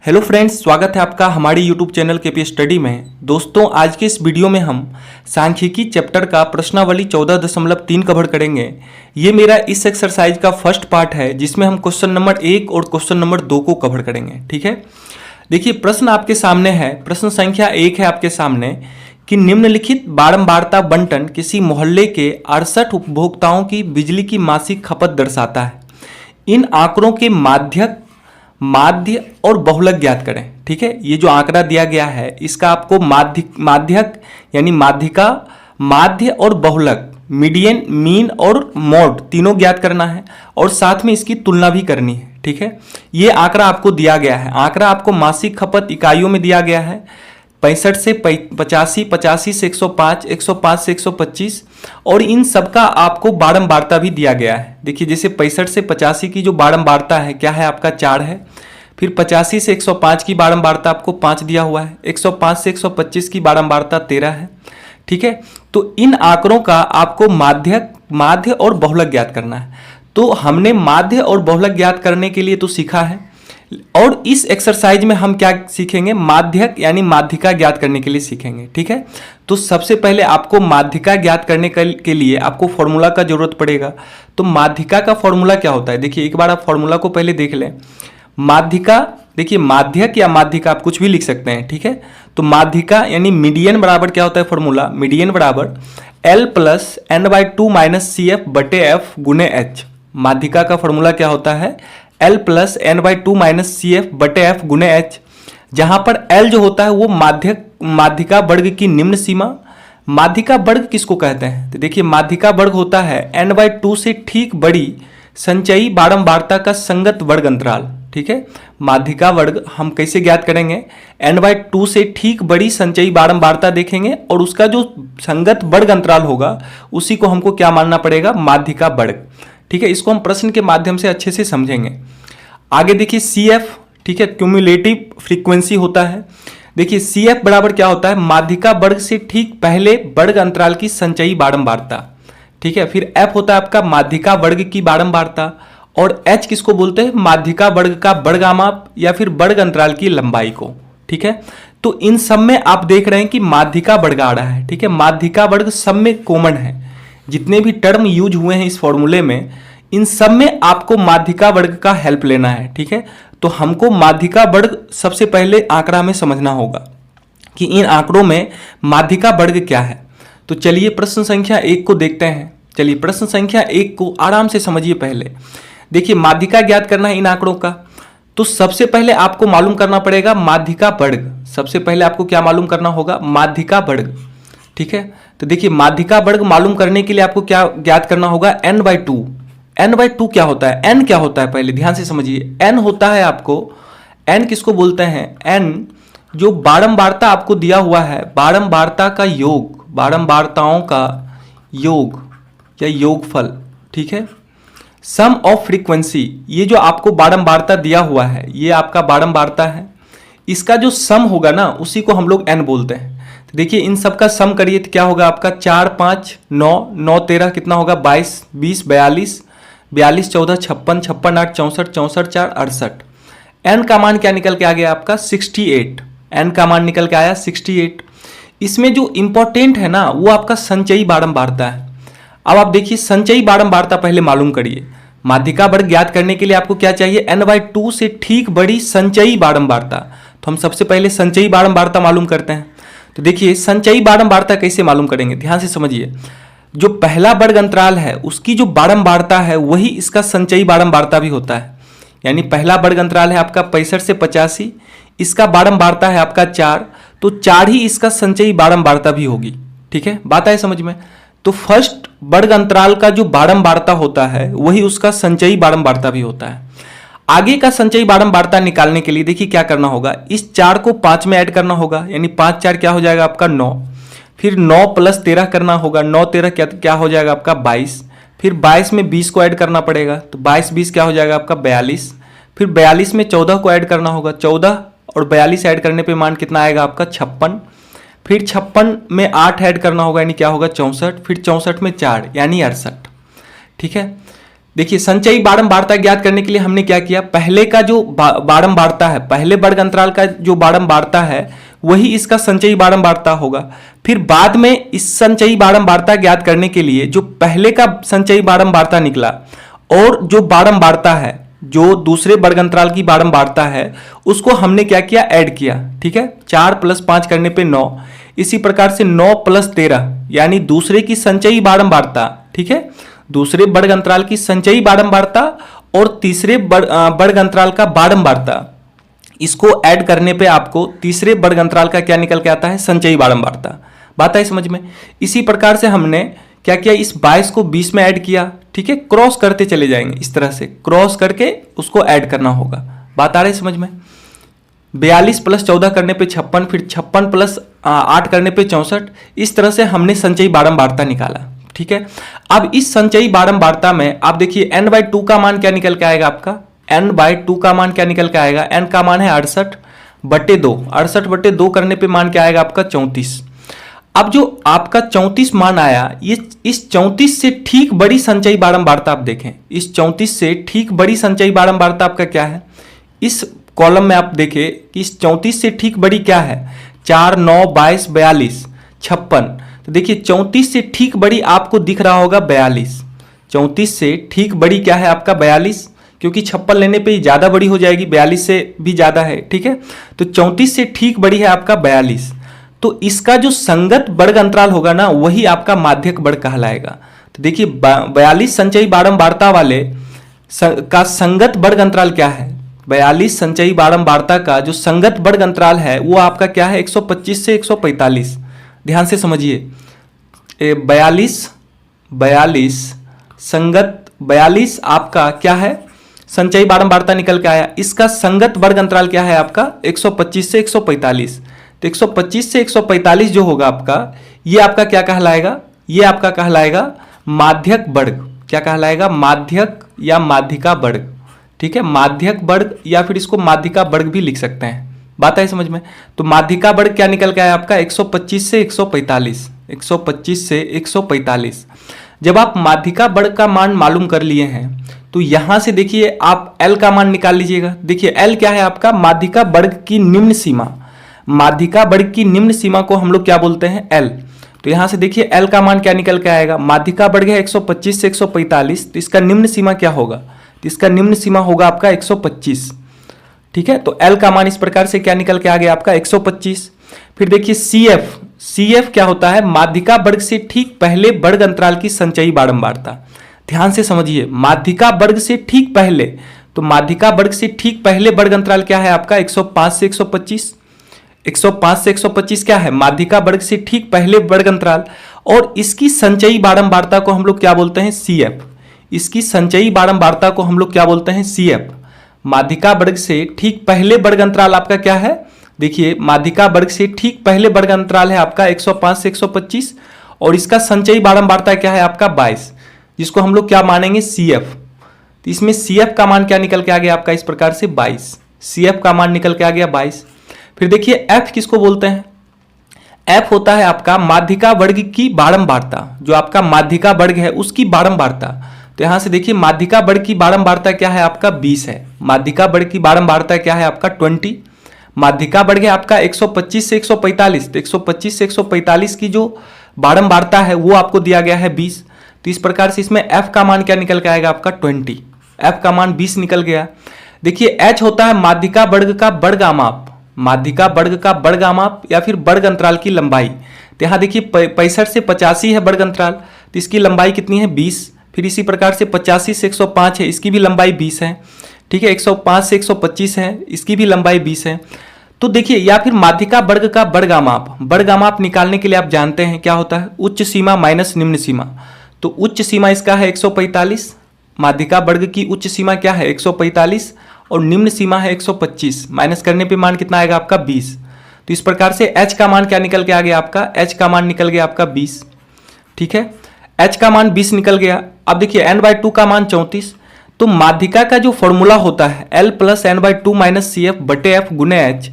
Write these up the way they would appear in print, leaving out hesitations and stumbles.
Hello friends, स्वागत है आपका हमारी यूट्यूब चैनल के स्टडी में। दोस्तों, आज के इस वीडियो में हम सांख्यिकी चैप्टर का प्रश्नावली 14.3 कवर करेंगे। ये मेरा इस एक्सरसाइज का फर्स्ट पार्ट है जिसमें हम क्वेश्चन नंबर 1 और क्वेश्चन नंबर 2 को कवर करेंगे। ठीक है, देखिए प्रश्न आपके सामने है। प्रश्न संख्या 1 है आपके सामने कि निम्नलिखित बारंबारता बंटन किसी मोहल्ले के 68 उपभोक्ताओं की बिजली की मासिक खपत दर्शाता है। इन आंकड़ों के माध्य और बहुलक ज्ञात करें। ठीक है, ये जो आंकड़ा दिया गया है इसका आपको माध्यक यानी माध्यिका, माध्य और बहुलक, मीडियन, मीन और मोड तीनों ज्ञात करना है और साथ में इसकी तुलना भी करनी है। ठीक है, ये आंकड़ा आपको दिया गया है। आंकड़ा आपको मासिक खपत इकाइयों में दिया गया है 65 से 85, 85 से 105, 105 से 125 और इन सबका आपको बारंबारता भी दिया गया है। देखिए जैसे 65 से 85 की जो बारंबारता है क्या है आपका 4 है। फिर 85 से 105 की बारंबारता आपको 5 दिया हुआ है। 105 से 125 की बारंबारता 13 है। ठीक है, तो इन आंकड़ों का आपको माध्य और बहुलक ज्ञात करना है। तो हमने माध्य और बहुलक ज्ञात करने के लिए तो सीखा है और इस एक्सरसाइज में हम क्या सीखेंगे, माध्यक यानी माध्यिका ज्ञात करने के लिए सीखेंगे। ठीक है, तो सबसे पहले आपको माध्यिका ज्ञात करने के लिए आपको फॉर्मूला का जरूरत पड़ेगा। तो माध्यिका का फॉर्मूला क्या होता है, देखिए एक बार आप फॉर्मूला को पहले देख लें। माध्यिका, देखिए माध्यक या माध्यिका आप कुछ भी लिख सकते हैं। ठीक है, तो माध्यिका यानी मीडियन बराबर क्या होता है फॉर्मूला, मीडियन बराबर L plus n/2 minus CF बटे F गुने H। माध्यिका का फॉर्मूला क्या होता है, L plus n/2 minus CF बटे F गुने H, जहां पर L जो होता है वो माध्यिका वर्ग की निम्न सीमा। माध्यिका वर्ग किसको कहते हैं, तो देखिए माध्यिका वर्ग होता है n/2 से ठीक बड़ी संचयी बारंबारता का संगत वर्ग अंतराल। ठीक है, माध्यिका वर्ग हम कैसे ज्ञात करेंगे, n/2 से ठीक बड़ी संचयी बारंबारता देखेंगे और उसका जो संगत वर्ग अंतराल होगा उसी को हमको क्या मानना पड़ेगा, माध्यिका वर्ग। ठीक है, इसको हम प्रश्न के माध्यम से अच्छे से समझेंगे। आगे देखिए CF, ठीक है, क्यूमुलेटिव फ्रीक्वेंसी होता है। देखिए CF बराबर क्या होता है, माध्यिका वर्ग से ठीक पहले वर्ग अंतराल की संचयी बारंबारता। ठीक है, फिर F होता है आपका माध्यिका वर्ग की बारंबारता और H किसको बोलते हैं, माध्यिका वर्ग का वर्गामाप या फिर वर्ग अंतराल की लंबाई को। ठीक है, तो इन सब में आप देख रहे हैं कि माध्यिका वर्ग आ रहा है। ठीक है, माध्यिका वर्ग सब में कॉमन है। जितने भी टर्म यूज हुए हैं इस फॉर्मूले में इन सब में आपको माध्यिका वर्ग का हेल्प लेना है। ठीक है, तो हमको माध्यिका वर्ग सबसे पहले आंकड़ा में समझना होगा कि इन आंकड़ों में माध्यिका वर्ग क्या है। तो चलिए प्रश्न संख्या 1 को देखते हैं। चलिए प्रश्न संख्या 1 को आराम से समझिए। पहले देखिए माध्यिका ज्ञात करना है इन आंकड़ों का, तो सबसे पहले आपको मालूम करना पड़ेगा माध्यिका वर्ग। सबसे पहले आपको क्या मालूम करना होगा, माध्यिका वर्ग। ठीक है, तो देखिए माध्यिका वर्ग मालूम करने के लिए आपको क्या ज्ञात करना होगा, n/2। n/2 क्या होता है, n क्या होता है, पहले ध्यान से समझिए। n होता है आपको, n किसको बोलते हैं, n जो बारंबारता आपको दिया हुआ है, बारंबारता का योग, बारंबारताओं का योग या योगफल। ठीक है, सम ऑफ फ्रीक्वेंसी, ये जो आपको बारंबारता दिया हुआ है ये आपका बारंबारता है, इसका जो सम होगा ना उसी को हम लोग n बोलते हैं। तो देखिए इन सब का सम करिए तो क्या होगा आपका 4, 5, 9, 9, 13 कितना होगा 22, 20, 42, 42, 14, 56, 56, 8, 64, 64, 4, 68। n का मान क्या निकल के आ गया आपका 68। n का मान निकल के आया 68। इसमें जो इंपॉर्टेंट है ना वो आपका संचयी बारंबारता है। अब आप देखिए संचयी बारंबारता पहले मालूम करिए। माध्यिका वर्ग ज्ञात करने के लिए आपको क्या चाहिए, n/2 से ठीक बड़ी संचयी बारंबारता। तो हम सबसे पहले संचयी बारंबारता मालूम करते हैं। तो देखिए संचयी बारंबारता कैसे मालूम करेंगे, ध्यान से समझिए। जो पहला वर्ग अंतराल है उसकी जो बारंबारता है वही इसका संचयी बारंबारता भी होता है। यानी पहला वर्ग अंतराल है आपका 65 से 85, इसका बारंबारता है आपका 4, तो 4 ही इसका संचयी बारंबारता भी होगी। ठीक है, बात आए समझ में। तो फर्स्ट वर्ग अंतराल का जो बारंबारता होता है वही उसका संचयी बारंबारता भी होता है। आगे का संचयी बारंबारता निकालने के लिए देखिए क्या करना होगा, इस 4 को 5 में ऐड करना होगा, यानी 5, 4 क्या हो जाएगा आपका 9। फिर 9 प्लस 13 करना होगा, 9, 13 क्या हो जाएगा आपका 22। फिर 22 में 20 को ऐड करना पड़ेगा, तो 22, 20 क्या हो जाएगा आपका 42। फिर 42 में 14 को ऐड करना होगा, 14 और 42 ऐड करने पे मान कितना आएगा आपका 56। फिर 56 में 8 ऐड करना होगा यानी क्या होगा 64। फिर 64 में 4 यानी 68। ठीक है, देखिए संचयी बारंबारता ज्ञात करने के लिए हमने क्या किया, पहले का जो बारंबारता है, पहले वर्ग अंतराल का जो बारंबारता है वही इसका संचयी बारंबारता होगा। फिर बाद में इस संचयी बारंबारता ज्ञात करने के लिए जो पहले का संचयी बारंबारता निकला और जो बारंबारता है, जो दूसरे वर्ग अंतराल की बारंबारता है, उसको हमने क्या किया, ऐड किया। ठीक है, 4 + 5 करने पे 9। इसी प्रकार से 9 + 13 यानी दूसरे की संचयी बारंबारता, ठीक है, दूसरे वर्ग अंतराल की संचयी बारंबारता और तीसरे वर्ग अंतराल का बारंबारता, इसको ऐड करने पे आपको तीसरे वर्ग अंतराल का क्या निकल के आता है, संचयी बारंबारता। बात आई समझ में। इसी प्रकार से हमने क्या किया, इस 22 को 20 में ऐड किया। ठीक है, क्रॉस करते चले जाएंगे, इस तरह से क्रॉस करके उसको ऐड करना होगा। बात आ रही है समझ में। 42 + 14 करने पे 56, फिर 56 + 8 करने पे 64। इस तरह से हमने संचयी बारंबारता निकाला। ठीक है, अब इस संचयी बारंबारता में आप देखिए n/2 का मान क्या निकल के आएगा आपका, n/2 का मान क्या निकल के आएगा, n का मान है 68/2, 68/2 करने पे मान क्या आएगा आपका 34। अब जो आपका 34 मान आया, ये इस 34 से ठीक बड़ी संचयी बारंबारता आप देखें, इस 34 से ठीक बड़ी संचयी बारंबारता आपका क्या है, इस कॉलम में आप देखें कि इस 34 से ठीक बड़ी क्या है, 4, 9, 22, 42, 56। तो देखिए 34 से ठीक बड़ी आपको दिख रहा होगा 42। 34 से ठीक बड़ी क्या है आपका 42, क्योंकि 56 लेने पे ही ज़्यादा बड़ी हो जाएगी, 42 से भी ज़्यादा है। ठीक है, तो 34 से ठीक बड़ी है आपका 42। तो इसका जो संगत वर्ग अंतराल होगा ना, वही आपका माध्यक वर्ग कहलाएगा। तो देखिए 42 संचयी बारंबारता वाले का संगत वर्ग अंतराल क्या है, 42 संचयी बारंबारता का जो संगत वर्ग अंतराल है वो आपका क्या है, 125 से 145। ध्यान से समझिए, 42 संगत 42 आपका क्या है, संचयी बारंबारता निकल के आया। इसका संगत वर्ग अंतराल क्या है आपका, 125 से 145। तो 125 से 145 जो होगा आपका, ये आपका क्या कहलाएगा, ये आपका कहलाएगा माध्यक वर्ग। क्या कहलाएगा, माध्यक या माध्यिका वर्ग। ठीक है, माध्यक वर्ग या फिर इसको माध्यिका वर्ग भी लिख सकते हैं। बात है समझ में। तो माध्यिका वर्ग क्या निकल के आया आपका, 125 से 145, 125 से 145। जब आप माध्यिका वर्ग का मान मालूम कर लिए हैं तो यहां से देखिए आप L का मान निकाल लीजिएगा। देखिए L क्या है आपका, माध्यिका वर्ग की निम्न सीमा। माध्यिका वर्ग की निम्न सीमा को हम लोग क्या बोलते हैं, L। तो यहां से देखिए L का मान क्या निकल के आएगा, माध्यिका वर्ग है 125 से 145, तो इसका निम्न सीमा क्या होगा, तो इसका निम्न सीमा होगा आपका 125। ठीक है, तो L का मान इस प्रकार से क्या निकल के आ गया आपका 125। फिर देखिए CF क्या होता है, माध्यिका वर्ग से ठीक पहले वर्ग अंतराल की संचयी बारंबारता। ध्यान से समझिए, माध्यिका वर्ग से ठीक पहले, तो माध्यिका वर्ग से ठीक पहले वर्ग अंतराल क्या है आपका, 105 से 125। 105 से 125 क्या है, माध्यिका वर्ग से ठीक पहले वर्ग अंतराल, और इसकी संचयी बारंबारता को हम लोग क्या बोलते हैं, CF। इसकी संचयी बारंबारता को हम लोग क्या बोलते हैं, CF। माध्यिका वर्ग से ठीक पहले वर्ग अंतराल आपका क्या है, देखिए माध्यिका वर्ग से ठीक पहले वर्ग अंतराल है आपका 105 से 125, और इसका संचयी बारंबारता क्या है आपका 22, जिसको हम लोग क्या मानेंगे, CF। तो इसमें CF का मान क्या निकल के आ गया आपका, इस प्रकार से 22। CF का मान निकल के आ गया 22। फिर देखिए F किसको बोलते हैं, F होता है आपका माध्यिका वर्ग की बारंबारता, जो आपका माध्यिका वर्ग है उसकी बारंबारता। तो यहां से देखिए माध्यिका वर्ग की बारंबारता क्या है आपका 20 है, माध्यिका वर्ग की बारंबारता क्या है आपका 20। माध्यिका वर्ग है आपका 125 से 145, तो 125 से 145 की जो बारंबारता है वो आपको दिया गया है 20। तो इस प्रकार से इसमें F का मान क्या निकल के आएगा आपका 20, F का मान 20 निकल गया। देखिए H होता है माध्यिका वर्ग का वर्गामाप, माध्यिका वर्ग का वर्गामाप या फिर वर्ग अंतराल की लंबाई। तो यहाँ देखिए 65 से 85 है वर्ग अंतराल, तो इसकी लंबाई कितनी है 20। फिर इसी प्रकार से 85 से 105 है, इसकी भी लंबाई 20 है। ठीक है, 105 से 125 है, इसकी भी लंबाई 20 है। तो देखिए, या फिर माध्यिका वर्ग का वर्गामाप, वर्गामाप निकालने के लिए आप जानते हैं क्या होता है, उच्च सीमा माइनस निम्न सीमा। तो उच्च सीमा इसका है 145, माध्यिका वर्ग की उच्च सीमा क्या है 145, और निम्न सीमा है 125, माइनस करने पे मान कितना आएगा आपका 20। तो इस प्रकार से H का मान क्या निकल के आ गया आपका, H का मान निकल गया आपका 20। ठीक है, H का मान 20 निकल गया। अब देखिए n/2 का मान 34। तो माध्यिका का जो फॉर्मूला होता है L + n/2 - CF/F गुने H,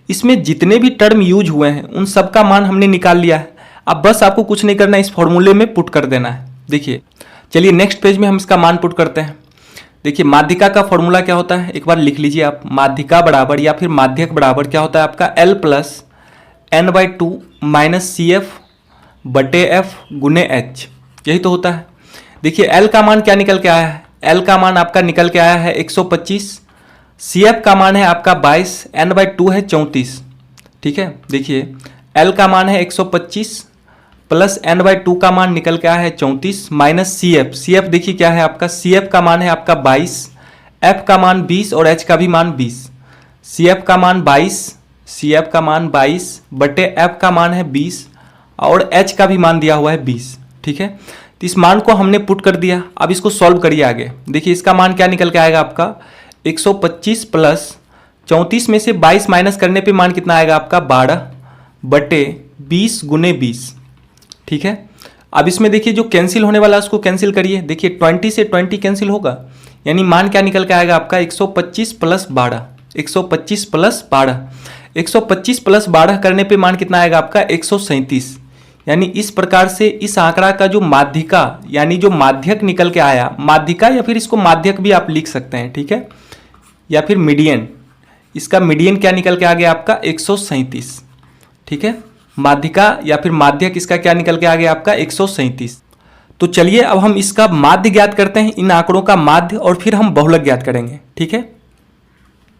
इसमें जितने भी टर्म यूज हुए हैं उन सब का मान हमने निकाल लिया है। अब बस आपको कुछ नहीं करना है, इस फॉर्मूले में पुट कर देना है। देखिए, चलिए नेक्स्ट पेज में हम इसका मान पुट करते हैं। देखिए माध्यिका का फॉर्मूला क्या होता है, एक बार लिख लीजिए आप। माध्यिका बराबर या फिर माध्यक बराबर क्या होता है आपका, L plus n/2 minus CF/F गुने H, यही तो होता है। देखिए L का मान क्या निकल के आया है, L का मान आपका निकल के आया है 125, CF का मान है आपका 22, n/2 है 34। ठीक है, देखिए L का मान है 125 प्लस n/2 का मान निकल के आया है 34 माइनस CF देखिए क्या है आपका, CF का मान है आपका 22, F का मान 20 और H का भी मान 20। CF का मान 22 बटे F का मान है 20 और H का भी मान दिया हुआ है 20। ठीक है, तो इस मान को हमने पुट कर दिया। अब इसको सॉल्व करिए आगे। देखिए इसका मान क्या निकल के आएगा आपका, 125 प्लस 34 में से 22 माइनस करने पे मान कितना आएगा आपका, 12 बटे 20 गुने 20। ठीक है, अब इसमें देखिए जो कैंसिल होने वाला है उसको कैंसिल करिए। देखिए 20 से 20 कैंसिल होगा, यानी मान क्या निकल के आएगा आपका, 125 प्लस 12, 125 प्लस 12, 125 प्लस 12 करने पे मान कितना आएगा आपका, 137। यानी इस प्रकार से इस आंकड़ा का जो माध्यिका यानी जो माध्यक निकल के आया, माध्यिका या फिर इसको माध्यक भी आप लिख सकते हैं। ठीक है, या फिर मीडियन, इसका मीडियन क्या निकल के आ गया आपका, 137। ठीक है, माध्यिका या फिर माध्यक इसका क्या निकल के आ गया आपका, 137। तो चलिए अब हम इसका माध्य ज्ञात करते हैं, इन आंकड़ों का माध्य, और फिर हम बहुलक ज्ञात करेंगे। ठीक है,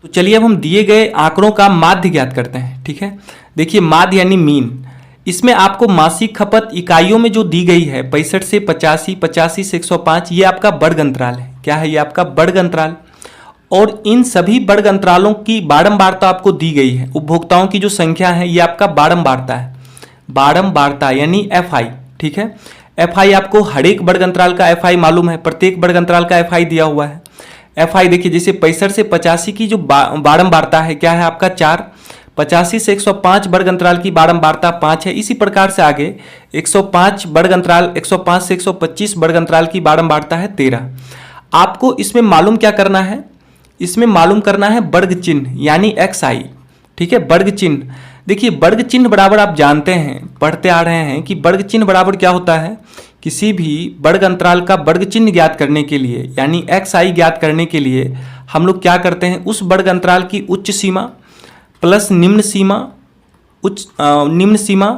तो चलिए अब हम दिए गए आंकड़ों का माध्य ज्ञात करते हैं। ठीक है, देखिए माध्य यानी मीन, इसमें आपको मासिक खपत इकाइयों में जो दी गई है 65 से 85, 85 से 105, ये आपका वर्ग अंतराल है। क्या है ये आपका, वर्ग अंतराल। और इन सभी वर्ग अंतरालों की बारंबारता आपको दी गई है। उपभोक्ताओं की जो संख्या है ये आपका बारंबारता है, बारंबारता यानी FI। ठीक है, FI आपको हर एक वर्ग अंतराल का FI मालूम है, प्रत्येक वर्ग अंतराल का FI दिया हुआ है। FI देखिए जैसे 65 से 85 की जो बारंबारता है क्या है आपका, 4, 85 से 105 वर्ग अंतराल की बारंबारता 5 है। इसी प्रकार से आगे 105 वर्ग अंतराल, 105 से 125 वर्ग अंतराल की बारंबारता है 13। आपको इसमें मालूम क्या करना है, इसमें मालूम करना है वर्ग चिन्ह यानी XI। ठीक है, वर्ग चिन्ह। देखिए वर्ग चिन्ह बराबर आप जानते हैं, पढ़ते आ रहे हैं कि वर्ग चिन्ह बराबर क्या होता है, किसी भी वर्ग अंतराल का वर्ग चिन्ह ज्ञात करने के लिए यानी XI ज्ञात करने के लिए हम लोग क्या करते हैं, उस वर्ग अंतराल की उच्च सीमा प्लस निम्न सीमा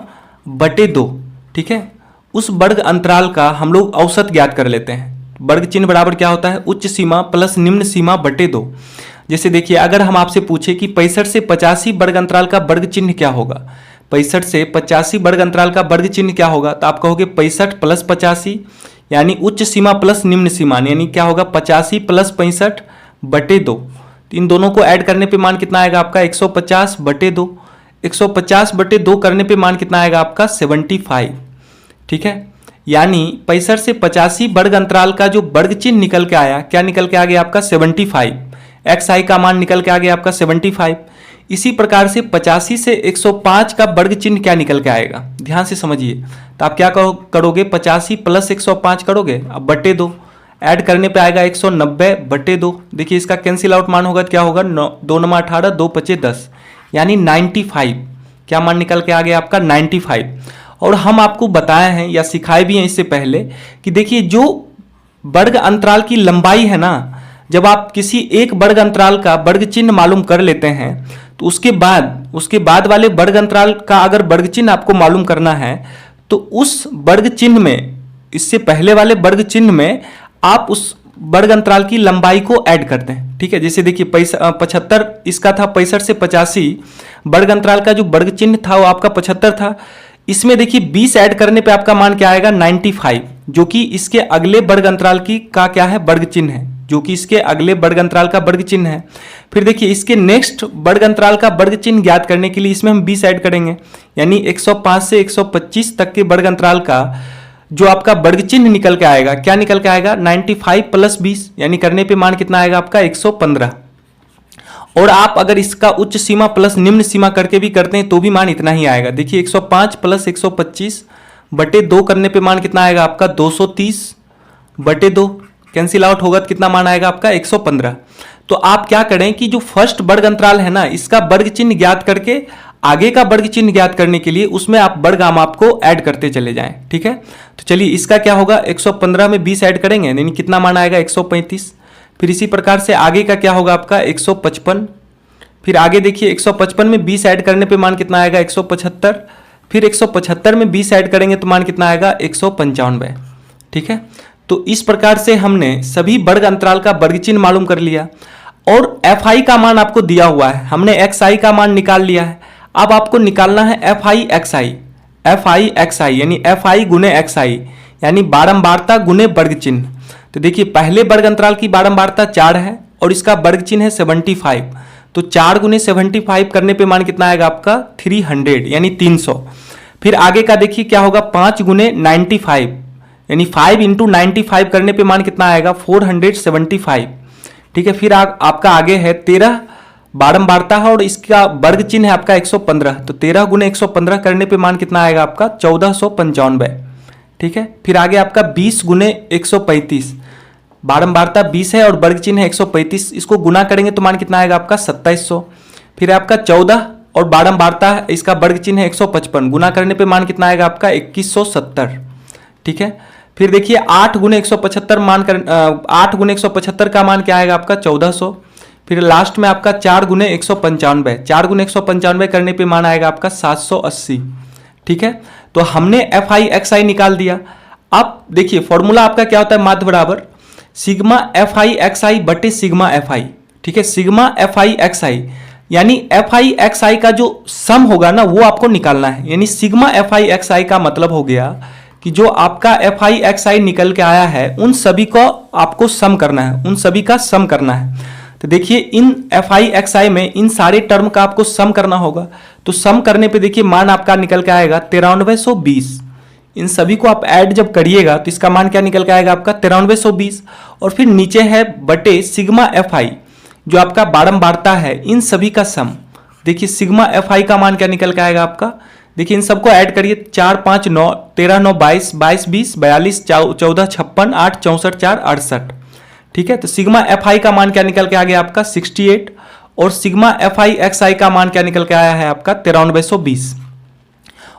बटे 2। ठीक है, उस वर्ग अंतराल का हम लोग औसत ज्ञात कर लेते हैं। वर्ग चिन्ह बराबर क्या होता है, उच्च सीमा प्लस निम्न सीमा बटे 2। जैसे देखिए अगर हम आपसे पूछे कि 65 से 85 वर्ग अंतराल का वर्ग चिन्ह क्या होगा, 65 से 85 वर्ग अंतराल का वर्ग चिन्ह क्या होगा, तो आप कहोगे 65 प्लस 85 यानी उच्च सीमा प्लस निम्न सीमा, यानी क्या होगा 85 प्लस 65 बटे 2। तो इन दोनों को ऐड करने पे मान कितना आएगा आपका, 150 बटे 2। 150 बटे 2 करने पे मान कितना आएगा आपका, 75। ठीक है, यानी 65 से 85 वर्ग अंतराल का जो वर्ग चिन्ह निकल के आया, क्या निकल के आ गया आपका, 75। XI का मान निकल के आ गया आपका 75। इसी प्रकार से 85 से 105 का वर्ग चिन्ह क्या निकल के आएगा, ध्यान से समझिए। तो आप क्या करोगे, 85 प्लस 105 करोगे, अब बटे 2 ऐड करने पे आएगा 190 बटे 2। देखिए इसका कैंसिल आउट मान होगा, क्या होगा, 2 9 18, 2 5 10 यानी 95। क्या मान निकल के आ गया आपका, 95। और हम आपको बताए हैं या सिखाए भी हैं इससे पहले कि देखिए जो वर्ग अंतराल की लंबाई है ना, जब आप किसी एक वर्ग अंतराल का वर्ग चिन्ह मालूम कर लेते हैं तो उसके बाद वाले वर्ग अंतराल का अगर वर्ग चिन्ह आपको मालूम करना है तो उस वर्ग चिन्ह में, इससे पहले वाले वर्ग चिन्ह में आप उस वर्ग अंतराल की लंबाई को ऐड करते हैं। ठीक है, जैसे देखिए 75 इसका था, 65 से 85 वर्ग अंतराल का जो वर्ग चिन्ह था वो आपका 75 था। इसमें देखिए 20 ऐड करने पे आपका मान क्या आएगा, 95, जो कि इसके अगले वर्ग अंतराल की का क्या है, वर्ग चिन्ह है, जो कि इसके अगले वर्ग अंतराल का वर्ग चिन्ह है। फिर देखिए इसके नेक्स्ट वर्ग अंतराल का वर्ग चिन्ह ज्ञात करने के लिए इसमें हम 20 ऐड करेंगे, यानी 105 से 125 तक के वर्ग अंतराल का जो आपका वर्ग चिन्ह निकल के आएगा, क्या निकल के आएगा, 95 प्लस 20 यानी करने पे मान कितना आएगा आपका, 115। और आप अगर इसका उच्च सीमा प्लस निम्न सीमा करके भी करते हैं तो भी मान इतना ही आएगा। देखिए 105 प्लस 125 बटे 2 करने पे मान कितना आएगा आपका, 230 बटे 2 कैंसिल आउट होगा तो कितना मान आएगा आपका, 115। तो आप क्या करें कि जो फर्स्ट वर्ग अंतराल है ना, इसका वर्ग चिन्ह ज्ञात करके आगे का वर्ग चिन्ह ज्ञात करने के लिए उसमें आप वर्ग आमाप को ऐड करते चले जाएं। ठीक है, तो चलिए इसका क्या होगा, 115 में 20 ऐड करेंगे यानी कितना मान आएगा 135। फिर इसी प्रकार से आगे का क्या होगा आपका 155। फिर आगे देखिए 155 में 20 ऐड करने पे मान कितना आएगा 175। फिर 175 में 20 ऐड करेंगे तो मान कितना आएगा 195। ठीक है, तो इस प्रकार से हमने सभी वर्ग अंतराल का वर्ग चिन्ह मालूम कर लिया और fi का मान आपको दिया हुआ है, हमने xi का मान निकाल लिया है। अब आपको निकालना है fi xi यानी fi गुने xi यानी बारंबारता गुने वर्ग चिन्ह। तो देखिए पहले वर्ग अंतराल की बारंबारता 4 है और इसका वर्ग चिन्ह है 75, तो 4 गुने 75 करने पे मान कितना आएगा आपका 300 यानी 300। फिर आगे का देखिए क्या होगा 5 गुने 95 यानी 5 इंटू 95 करने पे मान कितना आएगा 475। ठीक है, फिर आपका आगे है 13 बारंबारता है और इसका वर्ग चिन्ह है आपका 115, तो 13 गुने 115 करने पे मान कितना आएगा आपका 1495। ठीक है, फिर आगे आपका 20 गुने 135, बारंबारता 20 है और वर्ग चिन्ह है 135, इसको गुना करेंगे तो मान कितना आएगा आपका 2700। फिर आपका 14 और बारंबारता है, इसका वर्ग चिन्ह है 155, गुना करने पे मान कितना आएगा आपका 2170। ठीक है, फिर देखिए 8 गुने 175 8 गुने 175 का मान क्या आएगा आपका 1400। फिर लास्ट में आपका 4 गुने 195, 4 गुने 195 करने पे मान आएगा आपका 780। ठीक है, तो हमने fi xi निकाल दिया। अब देखिए फॉर्मूला आपका क्या होता है, माध्य बराबर सिग्मा fi xi बटे सिग्मा fi। ठीक है, सिग्मा fi xi यानी fi xi का जो सम होगा ना वो आपको निकालना है, यानी सिग्मा fi xi का मतलब हो गया कि जो आपका fi xi निकल के आया है उन सभी को आपको सम करना है, उन सभी का सम करना है। तो देखिए इन fi xi में इन सारे टर्म का आपको सम करना होगा, तो सम करने पे देखिए मान आपका निकल के आएगा 9320। इन सभी को आप ऐड जब करिएगा तो इसका मान क्या निकल के आएगा आपका 9320। और फिर नीचे है बटे सिग्मा fi जो आपका बारंबारता है इन सभी का सम। देखिए सिग्मा fi का मान क्या निकल के आएगा आपका, देखिए इन सबको ऐड करिए 4 5 9 13 9 22 22 20 42 14 56 8 64 4 68। ठीक है, तो सिग्मा fi का मान क्या निकल के आ गया आपका 68 और सिग्मा fi xi का मान क्या निकल के आया है आपका 9320।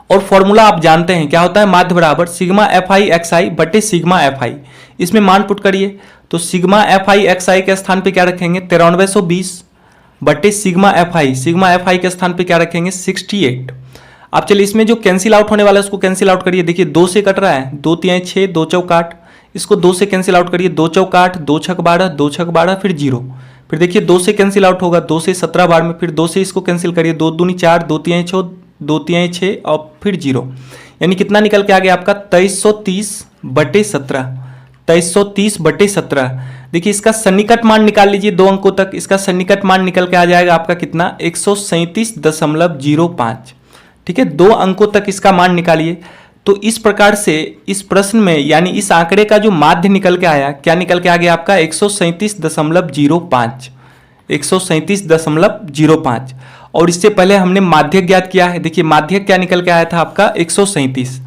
और फॉर्मूला आप जानते हैं क्या होता है, माध्य बराबर सिग्मा fi xi बटे सिग्मा fi। इसमें मान पुट करिए तो सिग्मा fi xi के स्थान पे क्या रखेंगे 9320 बटे सिग्मा fi के स्थान पे क्या रखेंगे 68। अब चलिए इसमें जो कैंसिल आउट होने वाला है उसको कैंसिल आउट करिए। देखिए 2 से कट रहा है, 2 3 6 2 चौक 8, इसको 2 से कैंसिल आउट करिए, 2 चौक 8 2 छक 12 2 छक 12 फिर 0। फिर देखिए 2 से कैंसिल आउट होगा, 2 से 17 बार में, फिर 2 से इसको कैंसिल करिए, 2 दूनी 4 2 3 6 2 3 6 और फिर 0, यानी कितना निकल के आ गया आपका 2330 बटे 17, 2330 बटे 17। देखिए इसका सन्निकट मान निकाल लीजिए 2 अंकों तक, इसका सन्निकट मान निकल के आ जाएगा आपका कितना 137.05। ठीक है, 2 अंकों तक इसका मान निकालिए। तो इस प्रकार से इस प्रश्न में यानी इस आंकड़े का जो माध्य निकल के आया, क्या निकल के आ गया आपका 137.05, 137.05। और इससे पहले हमने माध्यक ज्ञात किया है। देखिए माध्यक क्या निकल के आया था आपका 137।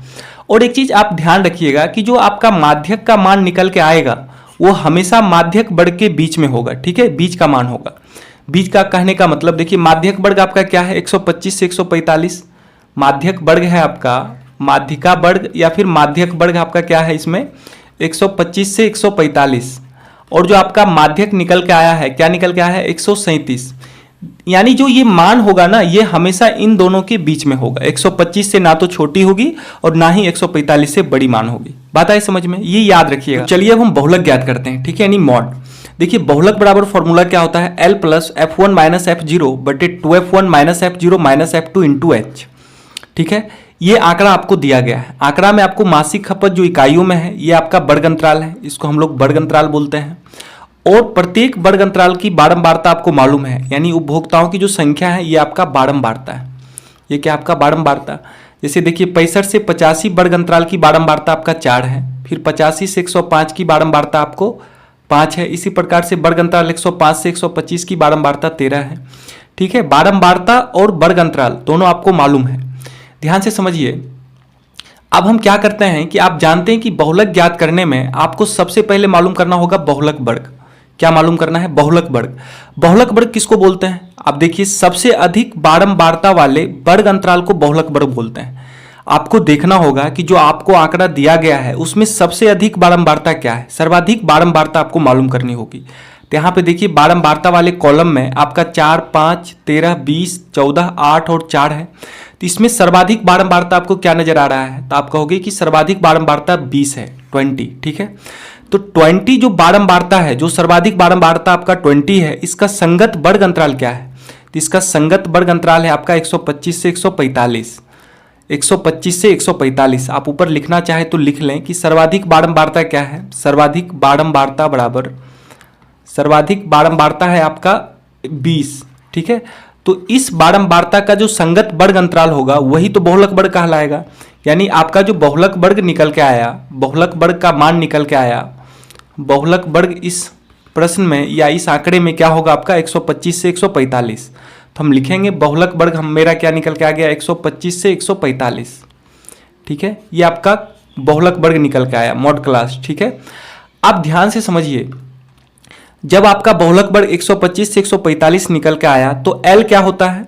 और एक चीज आप ध्यान रखिएगा कि जो आपका माध्यक का मान निकल के आएगा वो हमेशा माध्यक वर्ग के बीच में होगा। ठीक है, बीच का मान होगा। बीच का कहने का मतलब देखिए माध्यक वर्ग आपका क्या है 125 से 145, माध्यक वर्ग है आपका, माध्यिका वर्ग या फिर माध्यक वर्ग आपका क्या है इसमें 125 से 145। और जो आपका माध्यक निकल के आया है क्या निकल के आया है 137, यानी जो ये मान होगा ना ये हमेशा इन दोनों के बीच में होगा। 125 से ना तो छोटी होगी और ना ही 145 से बड़ी मान होगी। बात आए समझ में, ये याद रखिएगा। तो चलिए अब हम बहुलक ज्ञात करते हैं। ठीक है, यानी मॉड। देखिए बहुलक बराबर फॉर्मूला क्या होता है, L plus f1 minus f0 बटे 2f1 minus f0 minus f2 into h। ठीक है, ये आंकड़ा आपको दिया गया है। आंकड़ा में आपको मासिक खपत जो इकाइयों में है ये आपका वर्ग अंतराल है, इसको हम लोग वर्ग अंतराल बोलते हैं। और प्रत्येक वर्ग अंतराल की बारंबारता आपको मालूम है, यानी उपभोक्ताओं की जो संख्या है ये आपका बारंबारता है। ये क्या आपका बारंबारता, जैसे देखिए 65 से 85 वर्ग अंतराल की बारंबारता आपका 4 है, फिर 85 से 105 की बारंबारता आपको 5 है। इसी प्रकार से वर्ग अंतराल 105 से 125 की बारंबारता 13 है। ठीक है, बारंबारता और वर्ग अंतराल दोनों आपको मालूम है। ध्यान से समझिए। अब हम क्या करते हैं कि आप जानते हैं कि बहुलक ज्ञात करने में आपको सबसे पहले मालूम करना होगा बहुलक वर्ग। क्या मालूम करना है? बहुलक वर्ग। बहुलक वर्ग किसको बोलते हैं? आप देखिए, सबसे अधिक बारंबारता वाले वर्ग अंतराल को बहुलक वर्ग बोलते हैं। आपको देखना होगा कि जो आपको आंकड़ा दिया गया है उसमें सबसे अधिक बारंबारता क्या है, सर्वाधिक बारंबारता आपको मालूम करनी होगी। तो यहाँ पे देखिए, बारंबारता वाले कॉलम में आपका 4, 5, 13, 20, 14, 8 और 4 है। तो इसमें सर्वाधिक बारंबारता आपको क्या नजर आ रहा है? तो आप कहोगे कि सर्वाधिक बारंबारता 20 है, 20, ठीक है। तो 20 जो बारंबारता है, जो सर्वाधिक बारंबारता आपका 20 है, इसका संगत वर्ग अंतराल क्या है? तो इसका संगत वर्ग अंतराल है आपका 125 से 145। 125 से 145 आप ऊपर लिखना चाहे तो लिख लें कि सर्वाधिक बारंबारता क्या है? सर्वाधिक बारंबारता बराबर, सर्वाधिक बारंबारता है आपका 20, ठीक है। तो इस बारंबारता का जो संगत वर्ग अंतराल होगा वही तो बहुलक वर्ग कहलाएगा। यानी आपका जो बहुलक वर्ग निकल के आया, बहुलक वर्ग का मान निकल के आया, बहुलक वर्ग इस प्रश्न में या इस आंकड़े में क्या होगा आपका? 125 से 145। तो हम लिखेंगे बहुलक वर्ग मेरा क्या निकल के आ गया? 125 से 145, ठीक है। ये आपका बहुलक वर्ग निकल के आया मॉड क्लास, ठीक है। आप ध्यान से समझिए, जब आपका बहुलक वर्ग 125 से 145 निकल के आया तो L क्या होता है?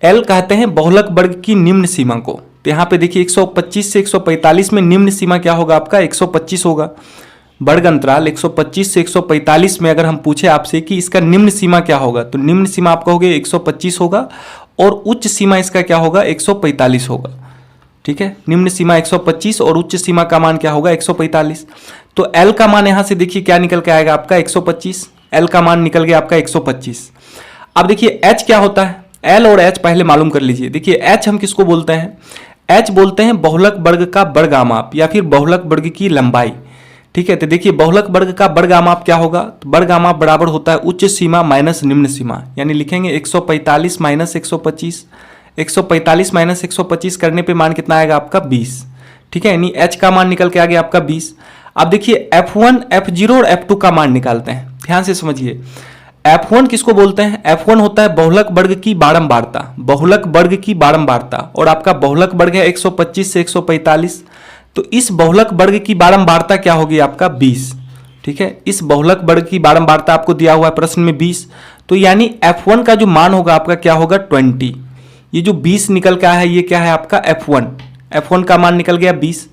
L कहते हैं बहुलक वर्ग की निम्न सीमा को। तो यहाँ पे देखिए 125 से 145 में निम्न सीमा क्या होगा आपका? 125 होगा। वर्ग अंतराल 125 से 145 में अगर हम पूछे आपसे कि इसका निम्न सीमा क्या होगा, तो निम्न सीमा आपका होगा 125 होगा और उच्च सीमा इसका क्या होगा? 145 होगा, ठीक है। निम्न सीमा 125 और उच्च सीमा का मान क्या होगा? 145। तो L का मान यहां से देखिए क्या निकल के आएगा आपका? 125। L का मान निकल गया आपका 125। अब देखिए H क्या होता है? L और H पहले मालूम कर लीजिए। देखिए H हम किसको बोलते हैं? H बोलते हैं बहुलक वर्ग का वर्गामाप या फिर बहुलक वर्ग की लंबाई, ठीक है। तो देखिए बहुलक वर्ग का वर्गामाप क्या होगा? तो वर्गामाप बराबर होता है उच्च सीमा माइनस निम्न सीमा, यानी लिखेंगे 145 माइनस 125। 145 माइनस 125 करने पे मान कितना आएगा आपका? 20, ठीक है। यानी H का मान निकल के आ गया आपका 20। अब देखिए F1, F0 और F2 का मान निकालते हैं। ध्यान से समझिए, F1 किसको बोलते हैं? F1 होता है बहुलक वर्ग की बारंबारता, बहुलक वर्ग की बारंबारता, और आपका बहुलक वर्ग है 125 से 145। तो इस बहुलक वर्ग की बारंबारता क्या होगी आपका? 20, ठीक है। इस बहुलक वर्ग की बारंबारता आपको दिया हुआ है प्रश्न में 20। तो यानी F1 का जो मान होगा आपका क्या होगा? 20। ये जो 20 निकल के आया है ये क्या है आपका? F1। F1 का मान निकल गया 20।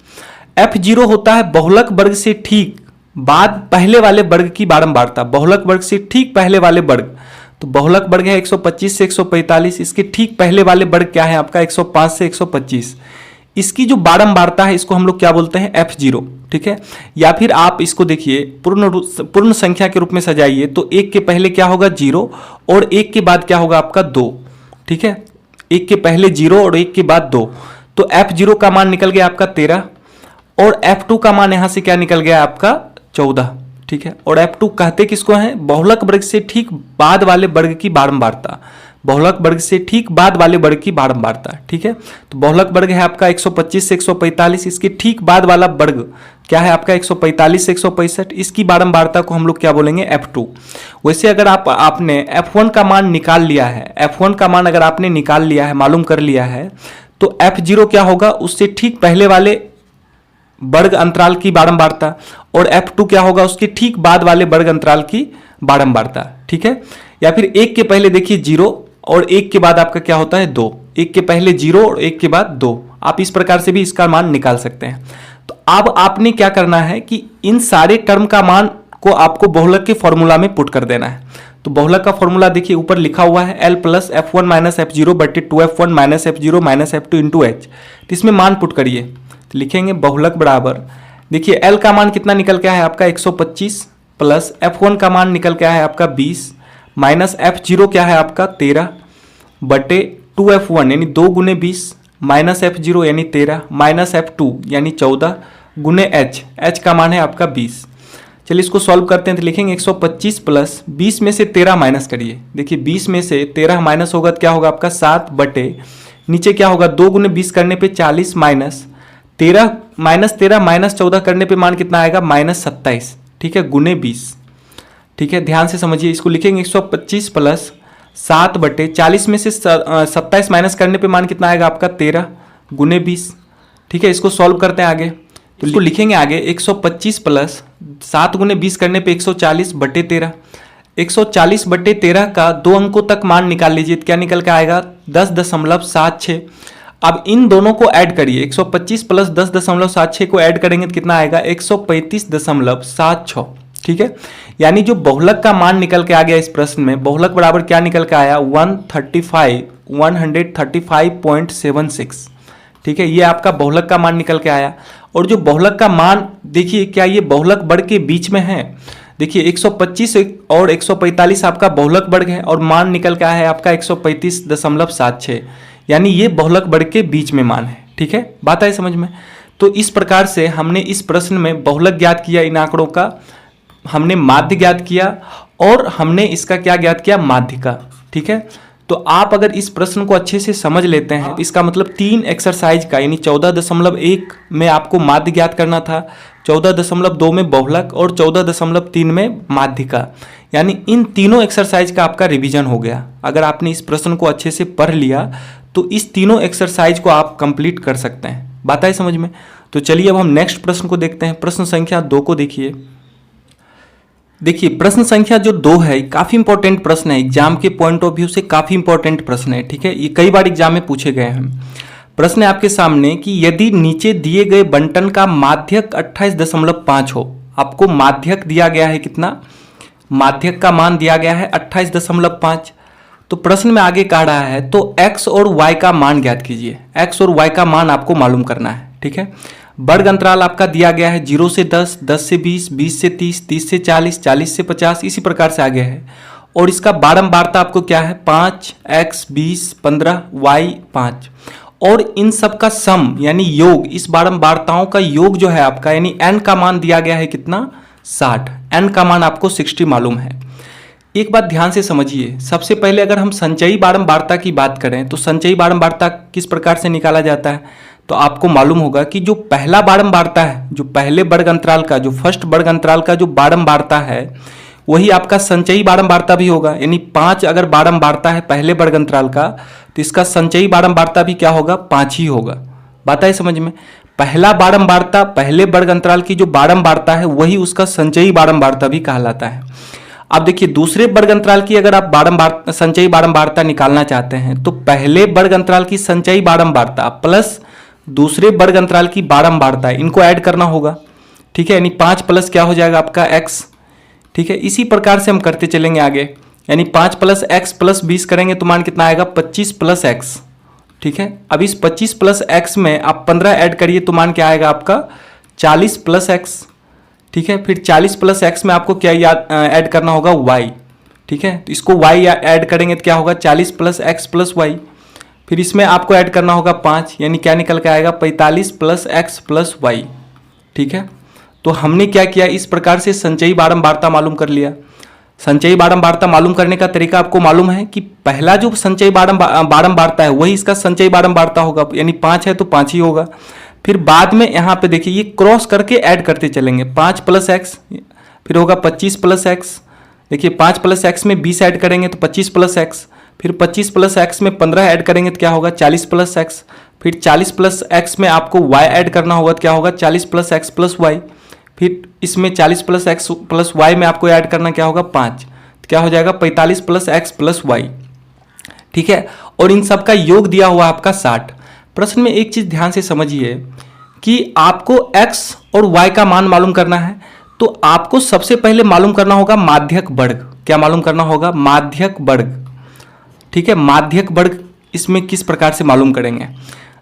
F0 होता है बहुलक वर्ग से ठीक बाद पहले वाले वर्ग की बारंबारता, बहुलक वर्ग से ठीक पहले वाले वर्ग। तो बहुलक वर्ग है 125 से 145, इसके ठीक पहले वाले वर्ग क्या है आपका? 105 से 125। इसकी जो बारंबारता है इसको हम लोग क्या बोलते हैं? F0, ठीक है। या फिर आप इसको देखिए पूर्ण संख्या के रूप में सजाइए तो 1 के पहले क्या होगा? 0 और 1 के बाद क्या होगा आपका? 2, ठीक है। 1 के पहले 0 और 1 के बाद 2। तो F0 का मान निकल गया आपका 13 और F2 का मान यहां से क्या निकल गया आपका? 14, ठीक है। और F2 कहते किसको है? बहुलक वर्ग से ठीक बाद वाले वर्ग की बारंबारता, बहुलक वर्ग से ठीक बाद वाले वर्ग की बारंबारता, ठीक है। तो बहुलक वर्ग है आपका 125 से 145, इसके ठीक बाद वाला वर्ग क्या है आपका? 145 से 165। इसकी बारंबारता को हम लोग क्या बोलेंगे? F2। वैसे अगर आपने F1 का मान निकाल लिया है, F1 का मान अगर आपने निकाल लिया है, मालूम कर लिया है, तो F0 क्या होगा? उससे ठीक पहले वाले वर्ग अंतराल की बारंबारता, और F2 क्या होगा? उसके ठीक बाद वाले वर्ग अंतराल की बारंबारता, ठीक है। या फिर 1 के पहले देखिए 0 और 1 के बाद आपका क्या होता है? 2। 1 के पहले 0 और 1 के बाद 2। आप इस प्रकार से भी इसका मान निकाल सकते हैं। तो अब आपने क्या करना है कि इन सारे टर्म का मान को आपको बहुलक के फॉर्मूला में पुट कर देना है। तो बहुलक का फॉर्मूला देखिए ऊपर लिखा हुआ है, L plus F1 minus F0 बटे 2F1 minus F0 minus F2 into H। तो इसमें मान पुट करिए, तो लिखेंगे बहुलक बराबर, देखिए L का मान कितना निकल के आया है आपका? 125 प्लस F1 का मान निकल के आया है आपका 20 माइनस F0 क्या है आपका? 13 बटे 2F1 यानी 2 गुने 20 माइनस F0 यानी 13 माइनस F2 यानी 14 गुने H का मान है आपका 20। चलिए इसको सॉल्व करते हैं। तो लिखेंगे 125 प्लस 20 में से 13 माइनस करिए। देखिए 20 में से 13 माइनस होगा तो क्या होगा आपका? 7 बटे नीचे क्या होगा? 2 गुने 20 करने पे 40 माइनस 13 माइनस 14 करने पे मान कितना आएगा? माइनस 27, ठीक है, गुने 20, ठीक है। ध्यान से समझिए, इसको लिखेंगे 125 प्लस 7 बटे 40 में से 27 माइनस करने पे मान कितना आएगा आपका? 13 गुने 20, ठीक है। इसको सॉल्व करते हैं आगे। तो इसको लिखेंगे आगे 125 प्लस 7 गुने 20 करने पे 140/13। 140/13 का 2 अंकों तक मान निकाल लीजिए, क्या निकल के आएगा 10.76। अब इन दोनों को ऐड करिए, 125 प्लस 10.76 को ऐड करेंगे तो कितना आएगा 135.76। ठीक है, यानी जो बहुलक का मान निकल के आ गया इस प्रश्न में, बहुलक बराबर क्या निकल के आया 135.76। ठीक है, ये आपका बहुलक का मान निकल के आया। और जो बहुलक का मान देखिए, क्या ये बहुलक वर्ग के बीच में है? देखिए 125 और 145 आपका बहुलक वर्ग है और मान निकल के आया है आपका 135.76, यानी ये बहुलक वर्ग के बीच में मान है। ठीक है, बात आई समझ में? तो इस प्रकार से हमने इस प्रश्न में बहुलक ज्ञात किया, इन आंकड़ों का हमने माध्य ज्ञात किया और हमने इसका क्या ज्ञात किया, माध्य का। ठीक है, तो आप अगर इस प्रश्न को अच्छे से समझ लेते हैं, इसका मतलब 3 एक्सरसाइज का यानी 14.1 में आपको माध्य ज्ञात करना था, 14.2 में बहुलक और 14.3 में माध्य का, यानी इन तीनों एक्सरसाइज का आपका रिवीजन हो गया। अगर आपने इस प्रश्न को अच्छे से पढ़ लिया तो इस तीनों एक्सरसाइज को आप कंप्लीट कर सकते हैं। बात आई समझ में? तो चलिए अब हम नेक्स्ट प्रश्न को देखते हैं। प्रश्न संख्या 2 को देखिए। देखिए प्रश्न संख्या जो 2 है काफी इंपॉर्टेंट प्रश्न है, एग्जाम के पॉइंट ऑफ व्यू से काफी इंपॉर्टेंट प्रश्न है। ठीक है, ये कई बार एग्जाम में पूछे गए हैं। प्रश्न है आपके सामने कि यदि नीचे दिए गए बंटन का माध्यक 28.5 हो, आपको माध्यक दिया गया है कितना, माध्यक का मान दिया गया है 28.5। तो प्रश्न में आगे कह रहा है तो x और y का मान ज्ञात कीजिए। x और y का मान आपको मालूम करना है। ठीक है, वर्ग अंतराल आपका दिया गया है 0 से 10, 10 से 20, 20 से 30, 30 से 40, 40 से 50, इसी प्रकार से आगे है। और इसका बारंबारता आपको क्या है 5, x 20, 15, y 5। और इन सब का सम यानी योग, इस बारंबारताओं का योग जो है आपका, यानी n का मान दिया गया है कितना 60, n का मान आपको 60 मालूम है। एक बात ध्यान से समझिए, सबसे पहले अगर हम संचयी बारंबारता की बात करें तो संचयी बारंबारता किस प्रकार से निकाला जाता है, तो आपको मालूम होगा कि जो पहला बारंबारता है, जो पहले वर्ग अंतराल का, जो फर्स्ट वर्ग अंतराल का जो बारंबारता है वही आपका संचयी बारंबारता भी होगा। यानी 5 अगर बारंबारता है पहले वर्ग अंतराल का तो इसका संचयी बारंबारता भी क्या होगा 5 ही होगा। बात है समझ में? पहला बारंबारता, पहले वर्ग अंतराल की जो बारंबारता है वही उसका संचयी बारंबारता भी कहलाता है। अब देखिए दूसरे वर्ग अंतराल की अगर आप संचयी बारंबारता निकालना चाहते हैं तो पहले वर्ग अंतराल की संचयी बारंबारता प्लस दूसरे वर्ग अंतराल की बारंबारता, इनको ऐड करना होगा। ठीक है, यानी 5 प्लस क्या हो जाएगा आपका x। ठीक है, इसी प्रकार से हम करते चलेंगे आगे, यानी 5 प्लस x प्लस 20 करेंगे तो मान कितना आएगा 25 प्लस x। ठीक है, अब इस 25 प्लस x में आप 15 ऐड करिए तो मान क्या आएगा आपका 40 प्लस x। ठीक है, फिर 40 प्लस x में आपको क्या याद ऐड करना होगा y। ठीक है, तो इसको y ऐड करेंगे तो क्या होगा 40 प्लस x प्लस y। फिर इसमें आपको ऐड करना होगा 5, यानी क्या निकल के आएगा 45 प्लस x प्लस वाई। ठीक है, तो हमने क्या किया, इस प्रकार से संचयी बारंबारता मालूम कर लिया। संचयी बारंबारता मालूम करने का तरीका आपको मालूम है कि पहला जो संचयी बारंबारता है वही इसका संचयी बारंबारता होगा, यानी 5 है तो 5 ही होगा। फिर बाद में यहाँ पे देखिए ये क्रॉस करके ऐड करते चलेंगे, 5 प्लस एक्स फिर होगा 25 प्लस एक्स। देखिए 5 प्लस एक्स में 20 ऐड करेंगे तो 25 प्लस एक्स, फिर 25 प्लस एक्स में 15 ऐड करेंगे तो क्या होगा 40 प्लस एक्स, फिर 40 प्लस एक्स में आपको y ऐड करना होगा तो क्या होगा 40 प्लस एक्स प्लस वाई, फिर इसमें 40 प्लस एक्स प्लस वाई में आपको ऐड करना क्या होगा 5, तो क्या हो जाएगा 45 प्लस एक्स प्लस वाई। ठीक है, और इन सब का योग दिया हुआ आपका 60। प्रश्न में एक चीज ध्यान से समझिए कि आपको x और y का मान मालूम करना है तो आपको सबसे पहले मालूम करना होगा माध्यक वर्ग। क्या मालूम करना होगा? माध्यक वर्ग। ठीक है, माध्यक वर्ग इसमें किस प्रकार से मालूम करेंगे?